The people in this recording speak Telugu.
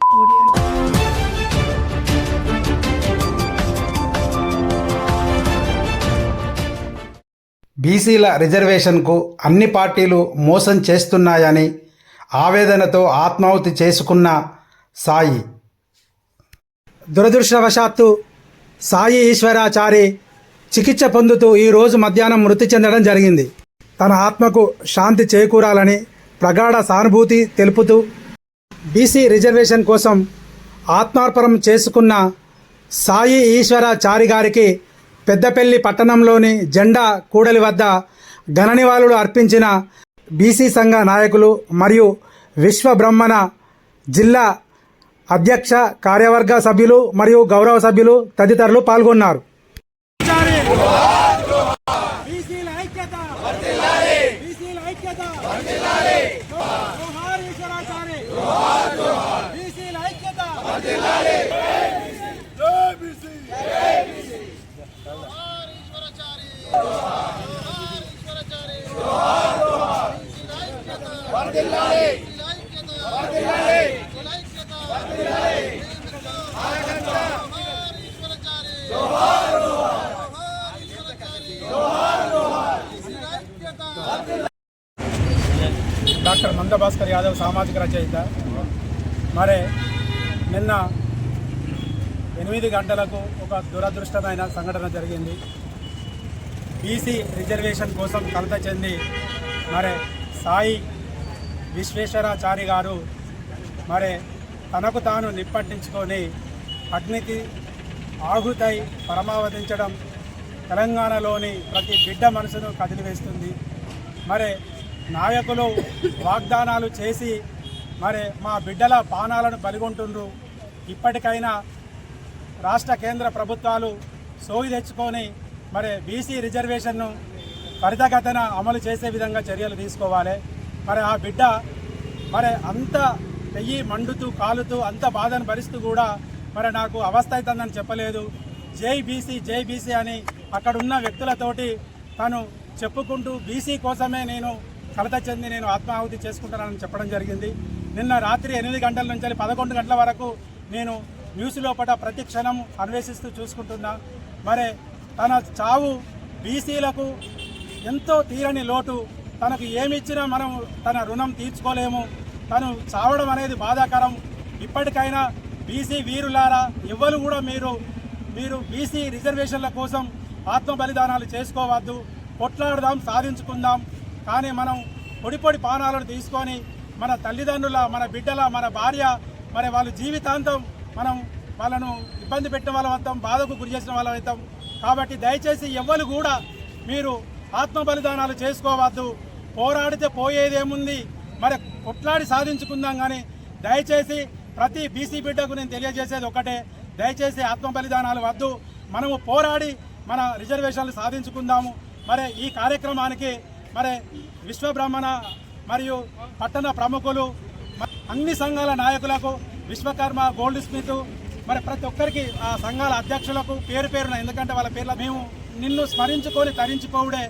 బీసీల రిజర్వేషన్కు అన్ని పార్టీలు మోసం చేస్తున్నాయని ఆవేదనతో ఆత్మాహుతి చేసుకున్న సాయి. దురదృష్టవశాత్తు సాయి ఈశ్వరాచారి చికిత్స పొందుతూ ఈరోజు మధ్యాహ్నం మృతి చెందడం జరిగింది. తన ఆత్మకు శాంతి చేకూరాలని ప్రగాఢ సానుభూతి తెలుపుతూ బీసీ రిజర్వేషన్ కోసం ఆత్మార్పణం చేసుకున్న సాయి ఈశ్వరాచారి గారికి పెద్దపల్లి పట్టణంలోని జెండా కూడలి వద్ద ఘన నివాళులు అర్పించిన బీసీ సంఘ నాయకులు మరియు విశ్వబ్రహ్మణ జిల్లా అధ్యక్ష కార్యవర్గ సభ్యులు మరియు గౌరవ సభ్యులు తదితరులు పాల్గొన్నారు. డాక్టర్ మందభాస్కర్ యాదవ్ సామాజిక రచయిత. మరి నిన్న 8 గంటలకు ఒక దురదృష్టమైన సంఘటన జరిగింది. బీసీ రిజర్వేషన్ కోసం కలత చెంది మరి సాయి విశ్వేశ్వరాచారి గారు మరి తనకు తాను నిప్పట్టించుకొని అగ్నికి ఆహుతై పరమావధించడం తెలంగాణలోని ప్రతి బిడ్డ మనసును కదిలివేస్తుంది. మరి నాయకులు వాగ్దానాలు చేసి మరి మా బిడ్డల పానాలను బలిగొంటుండ్రు. ఇప్పటికైనా రాష్ట్ర కేంద్ర ప్రభుత్వాలు సోయి తెచ్చుకొని మరి బీసీ రిజర్వేషన్ను త్వరితగతిన అమలు చేసే విధంగా చర్యలు తీసుకోవాలి. మరి ఆ బిడ్డ మరి అంత పెయ్యి మండుతూ కాలుతూ అంత బాధను భరిస్తూ కూడా మరి నాకు అవస్థ అవుతుందని చెప్పలేదు. జై బీసీ అని అక్కడ ఉన్న వ్యక్తులతోటి తను చెప్పుకుంటూ బీసీ కోసమే నేను కలత చెంది నేను ఆత్మాహుతి చేసుకుంటానని చెప్పడం జరిగింది. నిన్న రాత్రి 8 గంటల నుంచి 11 గంటల వరకు నేను న్యూస్ లోపల ప్రతి క్షణం అన్వేషిస్తూ చూసుకుంటున్నా. మరి తన చావు బీసీలకు ఎంతో తీరని లోటు. తనకు ఏమిచ్చినా మనం తన రుణం తీర్చుకోలేము. తను చావడం అనేది బాధాకరం. ఇప్పటికైనా బీసీ వీరులారా ఎవ్వరు కూడా మీరు బీసీ రిజర్వేషన్ల కోసం ఆత్మ బలిదానాలు చేసుకోవద్దు. కొట్లాడదాం, సాధించుకుందాం. కానీ మనం పొడి పానాలను తీసుకొని మన తల్లిదండ్రుల, మన బిడ్డల, మన భార్య మరి వాళ్ళ జీవితాంతం మనం వాళ్ళను ఇబ్బంది పెట్టిన వాళ్ళం అవుతాం, బాధకు గురి చేసిన వాళ్ళం అవుతాం. కాబట్టి దయచేసి ఎవ్వరు కూడా మీరు ఆత్మ బలిదానాలు చేసుకోవద్దు. పోరాడితే పోయేదేముంది, మరి కొట్లాడి సాధించుకుందాం. కానీ దయచేసి ప్రతి బీసీ బిడ్డకు నేను తెలియజేసేది ఒకటే, దయచేసి ఆత్మ బలిదానాలు వద్దు. మనము పోరాడి మన రిజర్వేషన్లు సాధించుకుందాము. మరి ఈ కార్యక్రమానికి మరి విశ్వబ్రహ్మణ మరియు పట్టణ ప్రముఖులు, అన్ని సంఘాల నాయకులకు, విశ్వకర్మ, గోల్డ్ స్మిత్, మరి ప్రతి ఒక్కరికి ఆ సంఘాల అధ్యక్షులకు పేరున, ఎందుకంటే వాళ్ళ పేర్ల మేము నిన్ను స్మరించుకొని తరించుకోవడే